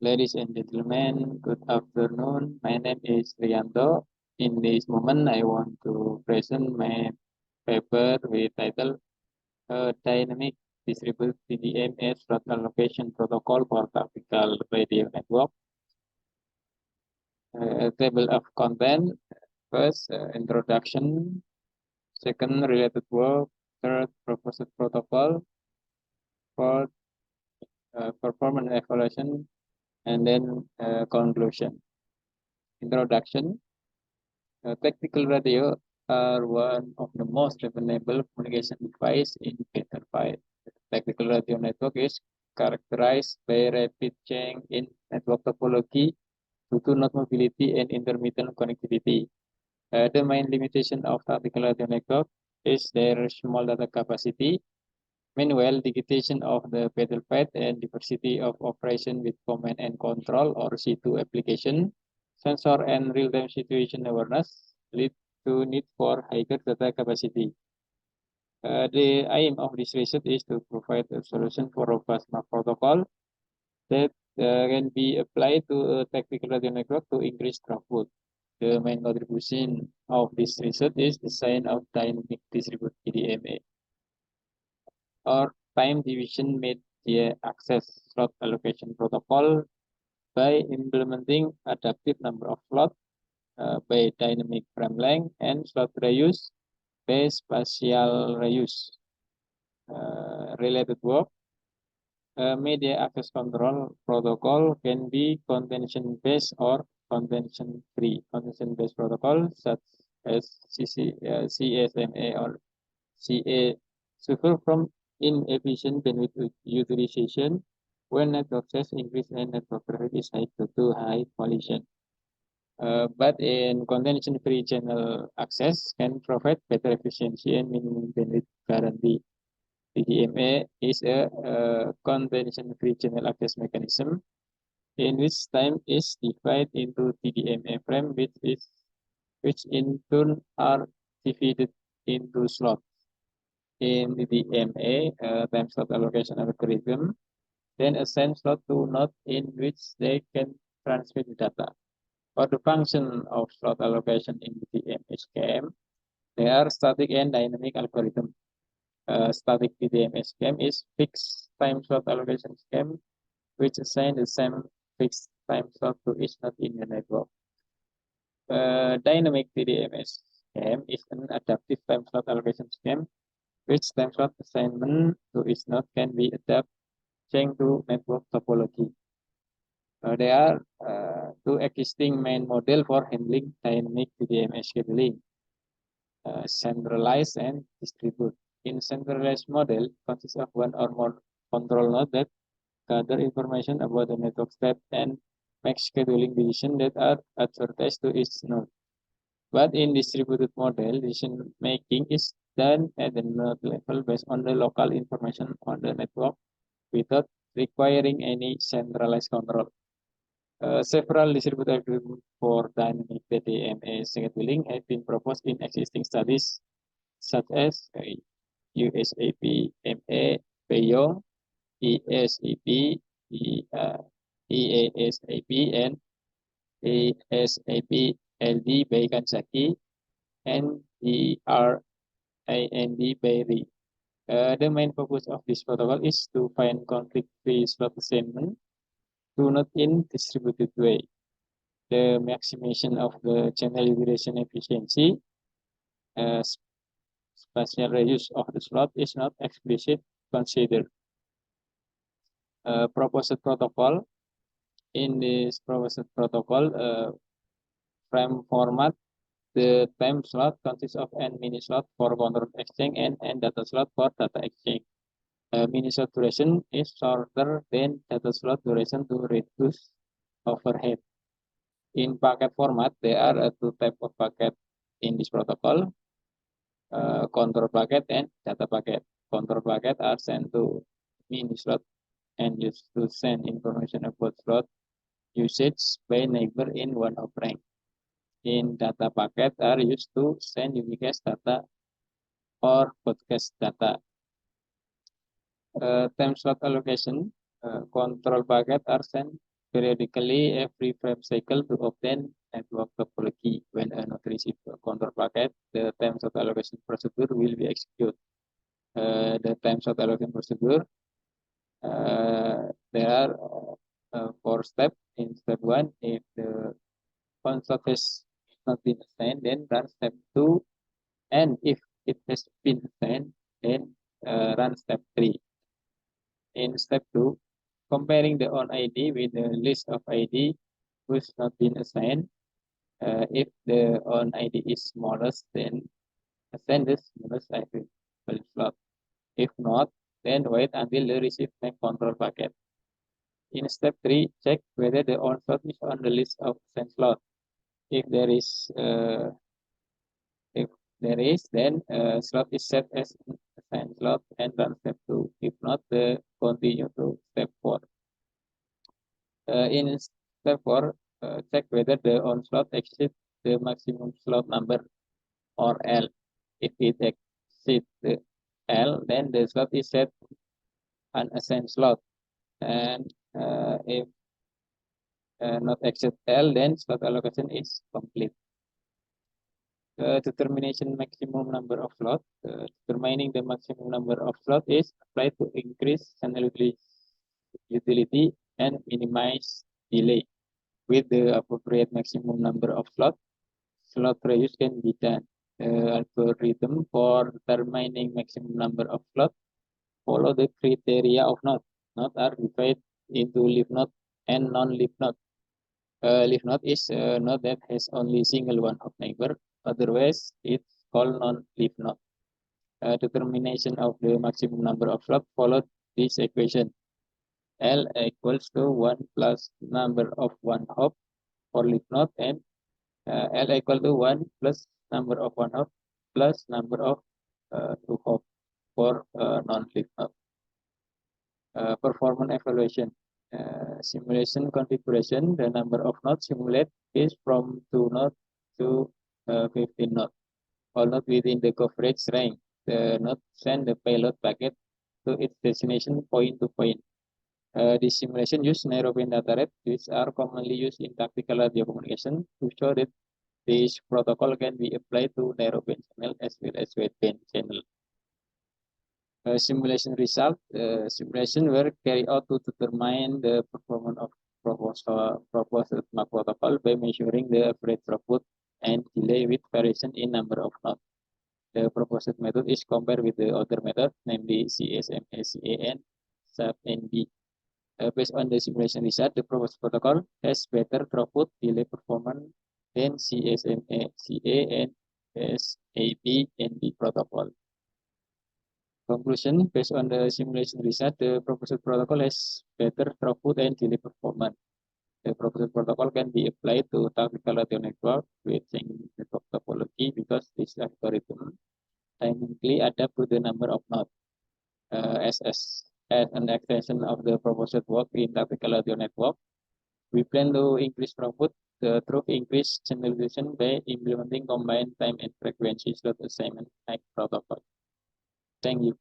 Ladies and gentlemen, good afternoon. My name is Rianto. In this moment, I want to present my paper with title Dynamic Distributed TDMA Slot Allocation Protocol for Tactical Radio Network. Table of content. First, introduction. Second, related work. Third, proposed protocol. Fourth, performance evaluation. And then conclusion. Introduction. Tactical radio are one of the most reliable communication device in interface. Tactical radio network is characterized by rapid change in network topology due to node mobility and intermittent connectivity. The main limitation of tactical radio network is their small data capacity, meanwhile digitization of the battle path and diversity of operation with command and control or C2 application, sensor and real-time situation awareness lead to need for higher data capacity. The aim of this research is to provide a solution for robust NAV protocol that can be applied to a tactical radio network to increase throughput. The main contribution of this research is design of dynamic distributed PDMA or time division media access slot allocation protocol by implementing adaptive number of slots by dynamic frame length and slot reuse by spatial reuse. Related work. Media access control protocol can be contention-based or contention-free. Contention-based protocol such as CSMA or CA suffer from inefficient bandwidth utilization when network size increase and network traffic is high due to high collision. But in contention-free channel access can provide better efficiency and minimum bandwidth guarantee. TDMA is a contention-free channel access mechanism in which time is divided into TDMA frame, which in turn are divided into slots. In TDMA, time slot allocation algorithm then assign slot to node in which they can transmit data. For the function of slot allocation in TDMA scheme, there are static and dynamic algorithm. Static TDMA scheme is fixed time slot allocation scheme, which assign the same fixed time slot to each node in the network. Dynamic TDMA scheme is an adaptive time slot allocation scheme, which time slot assignment to each node can be adapted to network topology. There are two existing main model for handling dynamic TDMA scheduling, centralized and distributed. In centralized model, consists of one or more control node that gather information about the network state and make scheduling decisions that are advertised to each node. But in distributed model, decision making is done at the node level based on the local information on the network without requiring any centralized control. Several distributed algorithms for dynamic TDMA scheduling have been proposed in existing studies, such as USAP, MA, PEYO, ESAP, EASAP, and ASAP LD by Kansaki, and ERIND by RI. The main focus of this protocol is to find conflict-free slot assignment to not in distributed way. The maximization of the channel utilization efficiency, spatial reuse of the slot is not explicit considered. Proposed protocol. In this proposed protocol frame format, the time slot consists of n mini slot for control exchange and n data slot for data exchange. Mini slot duration is shorter than data slot duration to reduce overhead. In packet format, there are two types of packet in this protocol, control packet and data packet. Control packet are sent to mini slot and used to send information about slot usage by neighbor in one of rank. In data packet are used to send unicast data or broadcast data. Time slot allocation, control packet are sent periodically every frame cycle to obtain network topology. When a node receives a control packet, the time slot allocation procedure will be executed. The time slot allocation procedure, there are 4 steps. In step 1, if the one slot has not been assigned, then run step 2, and if it has been assigned, then run step 3. In step 2, comparing the on ID with the list of ID which not been assigned. If the on ID is smallest, then assign the smallest ID slot. If not, then wait until the receive next control packet. In step 3, check whether the on slot is on the list of assigned slot. If there is, then slot is set as assigned slot and run step 2. If not, continue to step 4. In step 4, check whether the on slot exceeds the maximum slot number or L. If it exceeds the L, then the slot is set unassigned slot. And if not exceed L, then slot allocation is complete. Determination maximum number of slots. Determining the maximum number of slots is applied to increase channel utility and minimize delay. With the appropriate maximum number of slots, slot reuse can be done. The algorithm for determining maximum number of slots follow the criteria of node. Nodes are divided into leaf node and non-leaf node. Leaf node is a node that has only single one of neighbor. Otherwise, it's called non-leaf node. Determination of the maximum number of slots followed this equation. L equals to 1 plus number of one hop for leaf node, and L equal to 1 plus number of one hop plus number of 2 hop for non-leaf node. Performance evaluation. Simulation configuration, the number of nodes simulated is from 2 nodes to 15 nodes. All nodes within the coverage range. The node send the payload packet to its destination point to point. This simulation use narrowband data rate, which are commonly used in tactical radio communication, to show that this protocol can be applied to narrowband channel as well as wideband channel. Simulation result. Simulation were carried out to determine the performance of proposed MAC protocol by measuring the average throughput and delay with variation in number of nodes. The proposed method is compared with the other method, namely CSMA-CA and SAP-NB. Based on the simulation result, the proposed protocol has better throughput delay performance than CSMA-CA and SAP-NB protocol. Conclusion, based on the simulation result, the proposed protocol has better throughput and delay performance. The proposed protocol can be applied to tactical radio network with changing network topology because this algorithm dynamically adapt to the number of nodes. As an extension of the proposed work in tactical radio network, we plan to increase throughput through increased channelization by implementing combined time and frequency slot assignment protocol. Thank you.